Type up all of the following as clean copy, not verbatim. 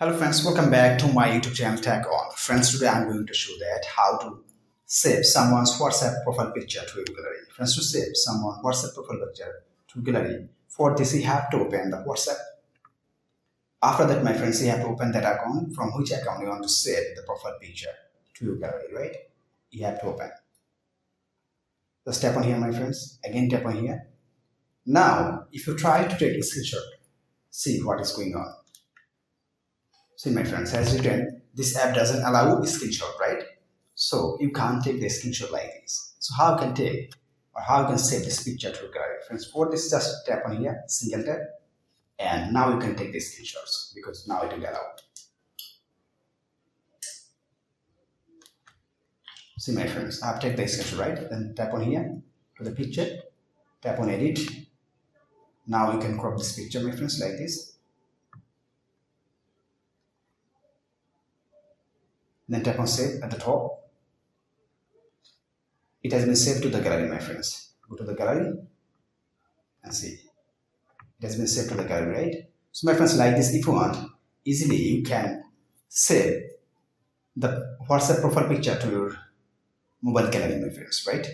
Hello friends, welcome back to my YouTube channel Tag On. Friends, today I'm going to show that how to save someone's WhatsApp profile picture to your gallery. Friends, to save someone's WhatsApp profile picture to gallery, for this you have to open the WhatsApp. After that, my friends, you have to open that account from which account you want to save the profile picture to your gallery, right? You have to open. Just tap on here, my friends. Again, tap on here. Now, if you try to take a screenshot, see what is going on. See, my friends, as written, this app doesn't allow a screenshot, right? So you can't take the screenshot like this. So how you can take or how you can save this picture to your gallery? Friends, for this, just tap on here, single tap, and now you can take the screenshots because now it will allow. See, my friends, I've taken the screenshot, right? Then tap on here to the picture, tap on edit. Now you can crop this picture, my friends, like this. Then tap on save at the top. It has been saved to the gallery, my friends. Go to the gallery and see. It has been saved to the gallery, right? So my friends, like this, if you want, easily you can save the WhatsApp profile picture to your mobile gallery, my friends, right?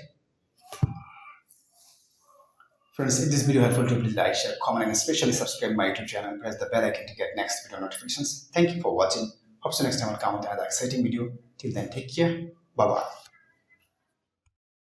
Friends, if this video helpful to you, please like, share, comment, and especially subscribe my YouTube channel and press the bell icon to get next video notifications. Thank you for watching. Hope so next time I'll come with another exciting video. Till then, take care. Bye bye.